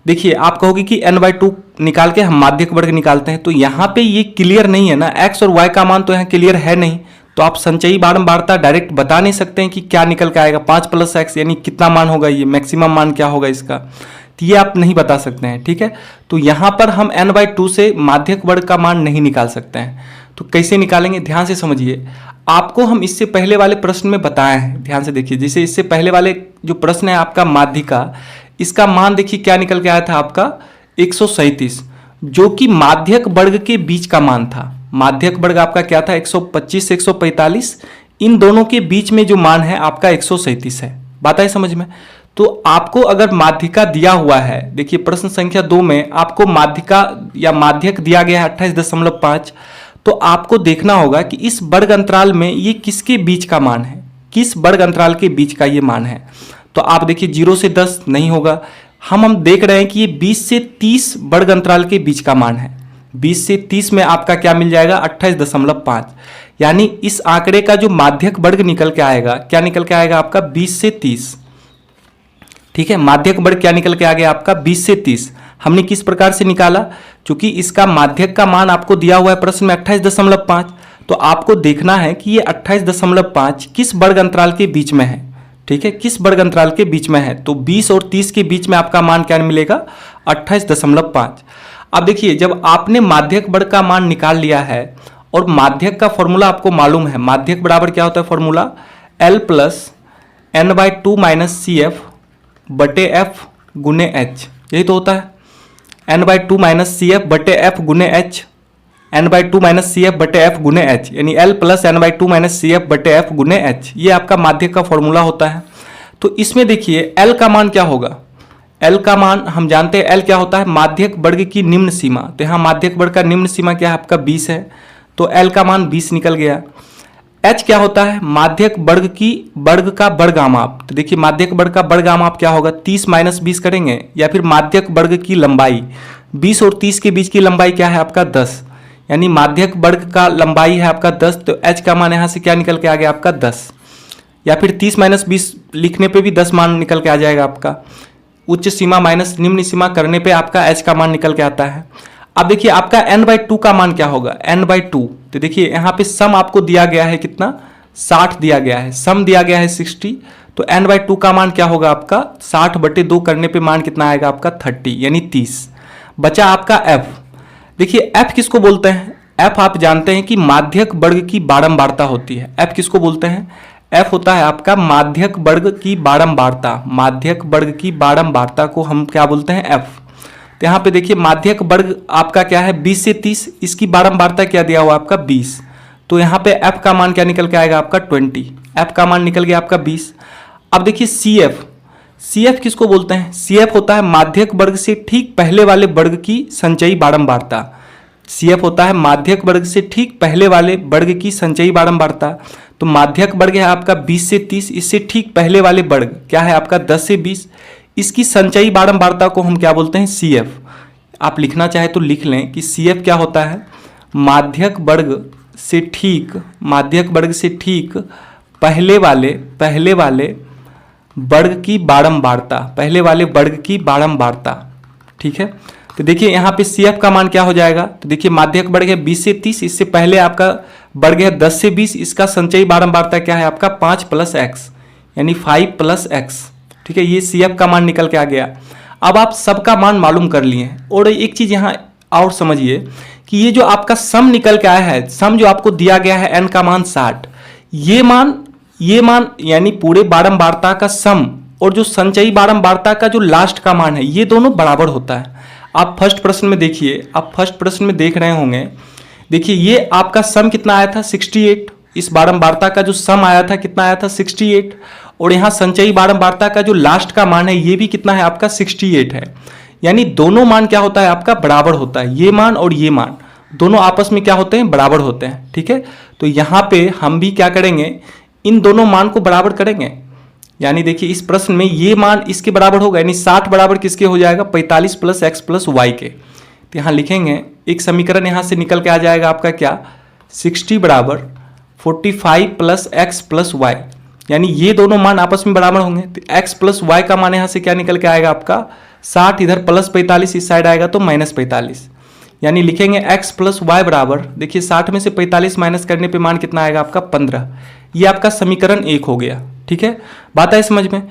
देखिए आप कहोगे कि n/2 निकाल के हम माध्यक वर्ग निकालते हैं, तो यहाँ पे ये क्लियर नहीं है ना, x और y का मान तो यहाँ क्लियर है नहीं, तो आप संचयी बारंबारता डायरेक्ट बता नहीं सकते हैं कि क्या निकल के आएगा 5 प्लस एक्स, यानी कितना मान होगा, ये मैक्सिमम मान क्या होगा इसका, तो ये आप नहीं बता सकते हैं। ठीक है, तो यहाँ पर हम n/2 से माध्यक वर्ग का मान नहीं निकाल सकते हैं। तो कैसे निकालेंगे, ध्यान से समझिए। आपको हम इससे पहले वाले प्रश्न में बताए हैं, ध्यान से देखिए। जैसे इससे पहले वाले जो प्रश्न है आपका माध्य का, इसका मान देखिए क्या निकल के आया था आपका 137, जो कि माध्यक वर्ग के बीच का मान था। माध्यक वर्ग आपका क्या था 125 से 145, इन दोनों के बीच में जो मान है आपका 137 है। बात आई समझ में? तो आपको अगर माध्यिका दिया हुआ है, देखिए प्रश्न संख्या 2 में आपको माध्यिका या माध्यक दिया गया है 28.5, तो आपको देखना होगा कि इस वर्ग अंतराल में ये किसके बीच का मान है, किस वर्ग अंतराल के बीच का ये मान है। तो आप देखिए 0 से 10 नहीं होगा, हम देख रहे हैं कि ये 20 से 30 वर्ग अंतराल के बीच का मान है। 20 से 30 में आपका क्या मिल जाएगा 28.5, यानी इस आंकड़े का जो माध्यक वर्ग निकल के आएगा, क्या निकल के आएगा आपका 20 से 30। ठीक है, माध्यक वर्ग क्या निकल के आ गया आपका 20 से 30। हमने किस प्रकार से निकाला, क्योंकि इसका माध्यक का मान आपको दिया हुआ है प्रश्न में 28.5, तो आपको देखना है कि ये 28.5 किस वर्ग अंतराल के बीच में है। ठीक है, किस वर्ग अंतराल के बीच में है, तो 20 और 30 के बीच में आपका मान क्या मिलेगा 28.5। अब देखिए जब आपने माध्यक वर्ग का मान निकाल लिया है और माध्यक का फॉर्मूला आपको मालूम है, माध्यक बराबर क्या होता है formula L plus n/2 minus C F बटे एफ गुने एच, यही तो होता है n/2 माइनस सी एफ बटे एफ गुने H, n/2 minus C F बटे एफ गुने एच, यानी L plus n/2 minus C F बटे एफ गुने एच, ये आपका माध्यक का फॉर्मूला होता है। तो इसमें देखिए L का मान क्या होगा, L का मान हम जानते हैं L क्या होता है माध्यक वर्ग की निम्न सीमा। तो यहाँ माध्यक वर्ग का निम्न सीमा क्या है आपका 20 है, तो L का मान 20 निकल गया। H क्या होता है माध्यक वर्ग की वर्ग का वर्गामाप। तो देखिए माध्यक वर्ग का वर्गामाप क्या होगा 30 माइनस 20 करेंगे, या फिर माध्यक वर्ग की लंबाई 20 और 30 के बीच की लंबाई क्या है आपका 10, यानी माध्यक वर्ग का लंबाई है आपका 10, तो H का मान यहाँ से क्या निकल के आ गया आपका 10, या फिर 30 माइनस 20 लिखने पे भी 10 मान निकल के आ जाएगा आपका। उच्च सीमा माइनस निम्न सीमा करने पे आपका H का मान निकल के आता है। अब देखिए आपका n/2 का मान क्या होगा n/2, तो देखिए यहाँ पे सम आपको दिया गया है कितना 60 दिया गया है, सम दिया गया है 60, तो n/2 का मान क्या होगा आपका 60 बटे 2 करने पे मान कितना आएगा आपका 30 यानी 30। बचा आपका f, देखिए f किसको बोलते हैं, f आप जानते हैं कि माध्यक वर्ग की बारंबारता होती है। f किसको बोलते हैं, f होता है आपका माध्यक वर्ग की बारंबारता, माध्यक वर्ग की बारंबारता को हम क्या बोलते हैं f। तो यहाँ पे देखिए माध्यक वर्ग आपका क्या है 20 से 30, इसकी बारंबारता क्या दिया हुआ आपका 20, तो यहाँ पे f का मान क्या निकल के आएगा आपका 20, f का मान निकल गया आपका 20। अब देखिए CF किसको बोलते हैं, CF होता है माध्यक वर्ग से ठीक पहले वाले वर्ग की संचयी बारंबारता। CF होता है माध्यक वर्ग से ठीक पहले वाले वर्ग की संचयी बारंबारता। तो माध्यक वर्ग है आपका 20 से 30, इससे ठीक पहले वाले वर्ग क्या है आपका 10 से 20, इसकी संचयी बारंबारता को हम क्या बोलते हैं CF। आप लिखना चाहे तो लिख लें कि CF क्या होता है माध्यक वर्ग से ठीक पहले वाले वर्ग की बारंबारता, पहले वाले वर्ग की बारंबारता। ठीक है, तो देखिए यहाँ पे CF का मान क्या हो जाएगा, तो देखिए माध्यक वर्ग है 20 से 30, इससे पहले आपका वर्ग है 10 से 20, इसका संचयी बारंबारता क्या है आपका 5 + x यानी 5 + x। ठीक है, ये CF का मान निकल के आ गया। अब आप सबका मान मालूम कर लिए, और एक चीज यहाँ और समझिए कि ये जो आपका सम निकल के आया है, सम जो आपको दिया गया है n का मान 60, ये मान यानी पूरे बारंबारता का सम और जो संचयी बारंबारता का जो लास्ट का मान है, ये दोनों बराबर होता है। आप फर्स्ट प्रश्न में देखिए, आप फर्स्ट प्रश्न में देख रहे होंगे, देखिए ये आपका सम कितना आया था 68, इस बारंबारता का जो सम आया था कितना आया था 68, और यहाँ संचयी बारंबारता का जो लास्ट का मान है ये भी कितना है आपका 68 है, यानी दोनों मान क्या होता है आपका बराबर होता है, ये मान और ये मान दोनों आपस में क्या होते हैं बराबर होते हैं। ठीक है, तो यहाँ पे हम भी क्या करेंगे इन दोनों मान को बराबर करेंगे, यानी देखिए इस प्रश्न में ये मान इसके बराबर होगा, यानी 60 बराबर किसके हो जाएगा 45 + x + y के। तो यहाँ लिखेंगे एक समीकरण यहाँ से निकल के आ जाएगा आपका क्या 60 बराबर 45 + x + y, यानी ये दोनों मान आपस में बराबर होंगे। तो x + y का मान यहाँ से क्या निकल के आएगा आपका 60, इधर +45 इस साइड आएगा तो -45, यानी लिखेंगे x + y बराबर, देखिए 60 में से 45 माइनस करने पे मान कितना आएगा आपका 15। ये आपका समीकरण 1 हो गया। ठीक है, बात है समझ में।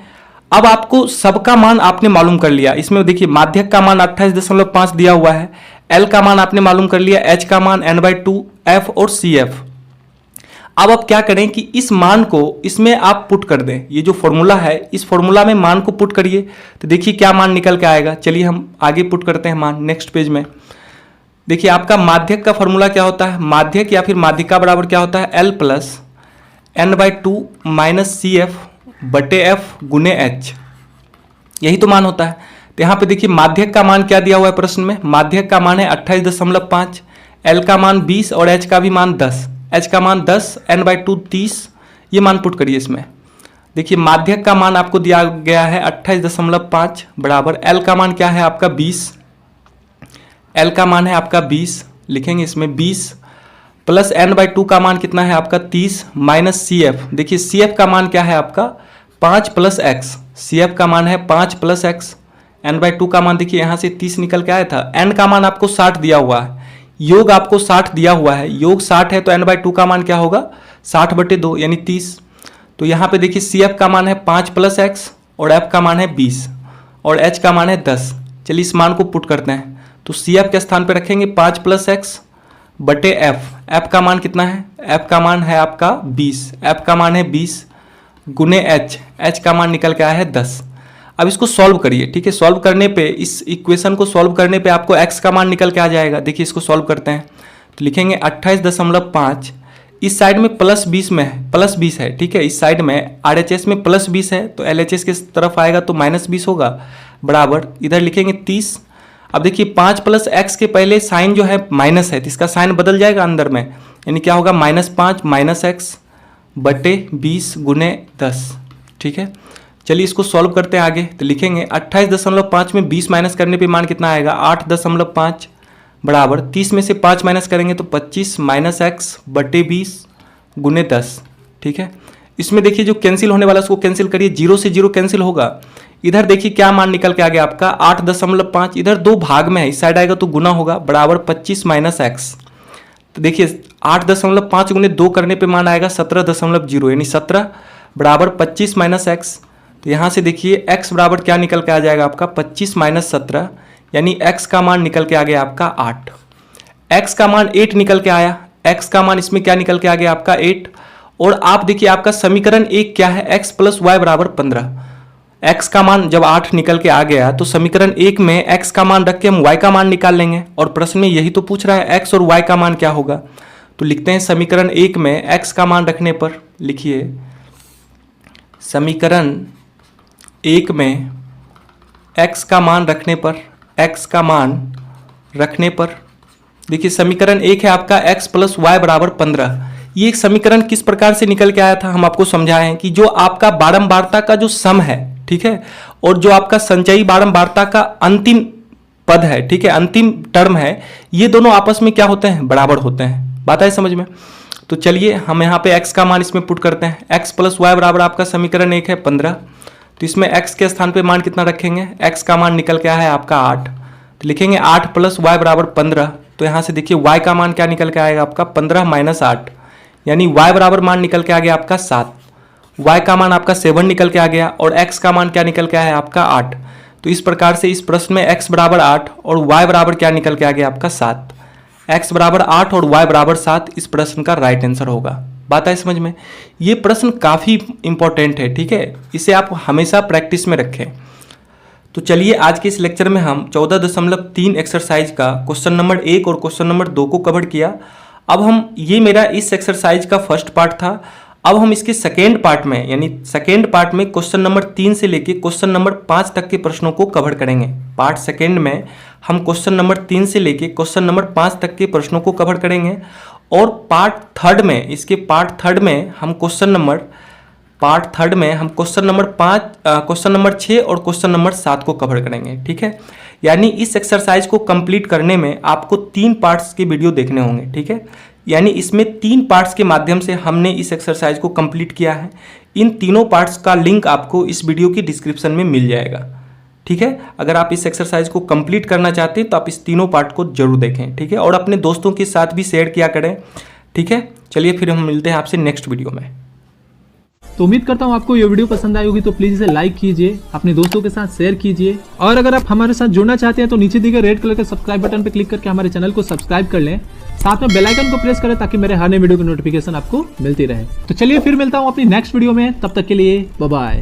अब आपको सबका मान आपने मालूम कर लिया, इसमें देखिए माध्यक का मान 28.5 दिया हुआ है, L का मान आपने मालूम कर लिया, H का मान n/2, F और CF। अब आप क्या करें कि इस मान को इसमें आप पुट कर दें, ये जो फॉर्मूला है इस फॉर्मूला में मान को पुट करिए, तो देखिए क्या मान निकल के आएगा। चलिए हम आगे पुट करते हैं मान नेक्स्ट पेज में। देखिए आपका माध्यक का फॉर्मूला क्या होता है, माध्यक या फिर माध्यिका बराबर क्या होता है L + n/2 - CF बटे F गुने H। यही तो मान होता है। तो यहाँ पे देखिए माध्यक का मान क्या दिया हुआ है प्रश्न में, माध्यक का मान है 28.5, L का मान 20 और H का भी मान 10, H का मान 10, n/2 30, ये मान पुट करिए इसमें। देखिए माध्यक का मान आपको दिया गया है 28.5 बराबर L का मान क्या है आपका 20, L का मान है आपका 20, लिखेंगे इसमें 20 प्लस n/2 का मान कितना है आपका 30 माइनस CF। देखिए CF का मान क्या है आपका 5 प्लस x, CF का मान है 5 प्लस x, n/2 का मान देखिए यहाँ से 30 निकल के आया था, n का मान आपको 60 दिया हुआ है, योग आपको 60 दिया हुआ है, योग 60 है तो n/2 का मान क्या होगा 60/2 यानी 30। तो यहाँ पे देखिए CF का मान है 5 प्लस x और F का मान है 20 और H का मान है 10। चलिए इस मान को पुट करते हैं, तो CF के स्थान पे रखेंगे 5 प्लस x बटे F का मान कितना है, F का मान है आपका 20, F का मान है 20 गुने H का मान निकल के आया है 10। अब इसको सॉल्व करिए, ठीक है। सॉल्व करने पे इस इक्वेशन को सॉल्व करने पे आपको x का मान निकल के आ जाएगा। देखिए इसको सॉल्व करते हैं तो लिखेंगे 28.5, इस साइड में प्लस 20 में है, प्लस 20 है, ठीक है। इस साइड में RHS में प्लस 20 है तो LHS के तरफ आएगा तो माइनस 20 होगा, बराबर इधर लिखेंगे 30। अब देखिए 5 प्लस x के पहले साइन जो है माइनस है तो इसका साइन बदल जाएगा अंदर में, यानी क्या होगा -5 माइनस x बटे 20 गुने 10, ठीक है। चलिए इसको सॉल्व करते हैं आगे, तो लिखेंगे 28.5 में 20 माइनस करने पे मान कितना आएगा 8.5 बराबर 30 में से 5 माइनस करेंगे तो 25 माइनस x बटे 20 गुने 10, ठीक है। इसमें देखिए जो कैंसिल होने वाला उसको कैंसिल करिए, 0 से 0 कैंसिल होगा। इधर देखिए क्या मान निकल के आ गया आपका 8.5, इधर 2 भाग में है, इस साइड आएगा तो गुना होगा, बराबर 25 माइनस x। तो देखिए 8.5 गुने 2 करने पे मान आएगा 17.0 यानी 17 बराबर 25 माइनस x। तो यहाँ से देखिए x बराबर क्या निकल के आ जाएगा आपका 25 माइनस 17 यानी x का मान निकल के आ गया आपका 8, x का मान 8 निकल के आया, x का मान इसमें क्या निकल के आ गया आपका 8। और आप देखिए आपका समीकरण 1 क्या है, x प्लस वाई बराबर 15। x का मान जब 8 निकल के आ गया तो समीकरण 1 में x का मान रख के हम y का मान निकाल लेंगे, और प्रश्न में यही तो पूछ रहा है x और y का मान क्या होगा। तो लिखते हैं समीकरण 1 में x का मान रखने पर, लिखिए समीकरण 1 में x का मान रखने पर, x का मान रखने पर देखिए समीकरण 1 है आपका x प्लस वाई बराबर 15। ये एक समीकरण किस प्रकार से निकल के आया था हम आपको समझाए हैं कि जो आपका बारंबारता का जो सम है, ठीक है, और जो आपका संचयी बारंबारता का अंतिम पद है, ठीक है, अंतिम टर्म है, ये दोनों आपस में क्या होते हैं, बराबर होते हैं। बात है समझ में। तो चलिए हम यहाँ पे x का मान इसमें पुट करते हैं, x प्लस वाई बराबर आपका समीकरण 1 है 15, तो इसमें x के स्थान पे मान कितना रखेंगे, x का मान निकल के आया है आपका 8, तो लिखेंगे 8 प्लस वाई बराबर 15। तो यहाँ से देखिए y का मान क्या निकल के आएगा आपका 15 माइनस 8 यानी y बराबर मान निकल के आ गया आपका 7, y का मान आपका 7 निकल के आ गया और x का मान क्या निकल के आया है आपका 8। तो इस प्रकार से इस प्रश्न में x बराबर 8 और y बराबर क्या निकल के आ गया आपका 7, x बराबर 8 और y बराबर 7 इस प्रश्न का राइट आंसर होगा। बात है समझ में। ये प्रश्न काफ़ी इंपॉर्टेंट है, ठीक है, इसे आप हमेशा प्रैक्टिस में रखें। तो चलिए आज के इस लेक्चर में हम 14.3 एक्सरसाइज का क्वेश्चन नंबर 1 और क्वेश्चन नंबर 2 को कवर किया। अब हम, ये मेरा इस एक्सरसाइज का फर्स्ट पार्ट था, अब हम इसके सेकेंड पार्ट में, यानी सेकेंड पार्ट में क्वेश्चन नंबर 3 से लेके क्वेश्चन नंबर 5 तक के प्रश्नों को कवर करेंगे। पार्ट सेकेंड में हम क्वेश्चन नंबर 3 से लेके क्वेश्चन नंबर 5 तक के प्रश्नों को कवर करेंगे, और पार्ट थर्ड में, इसके पार्ट थर्ड में हम क्वेश्चन नंबर 6 और क्वेश्चन नंबर 7 को कवर करेंगे, ठीक है। यानी इस एक्सरसाइज को कंप्लीट करने में आपको 3 पार्ट्स के वीडियो देखने होंगे, ठीक है। यानी इसमें 3 पार्ट्स के माध्यम से हमने इस एक्सरसाइज को कंप्लीट किया है। इन तीनों पार्ट्स का लिंक आपको इस वीडियो की डिस्क्रिप्शन में मिल जाएगा, ठीक है। अगर आप इस एक्सरसाइज को कंप्लीट करना चाहते हैं तो आप इस तीनों पार्ट को जरूर देखें, ठीक है, और अपने दोस्तों के साथ भी शेयर किया करें, ठीक है। चलिए फिर हम मिलते हैं आपसे नेक्स्ट वीडियो में। तो उम्मीद करता हूँ आपको ये वीडियो पसंद आई होगी, तो प्लीज इसे लाइक कीजिए, अपने दोस्तों के साथ शेयर कीजिए, और अगर आप हमारे साथ जुड़ना चाहते हैं तो नीचे दिए गए रेड कलर के सब्सक्राइब बटन पर क्लिक करके हमारे चैनल को सब्सक्राइब कर लें, साथ में बेल आइकन को प्रेस करें ताकि मेरे हर नए वीडियो की नोटिफिकेशन आपको मिलती रहे। तो चलिए फिर मिलता हूँ अपनी नेक्स्ट वीडियो में, तब तक के लिए बाय बाय।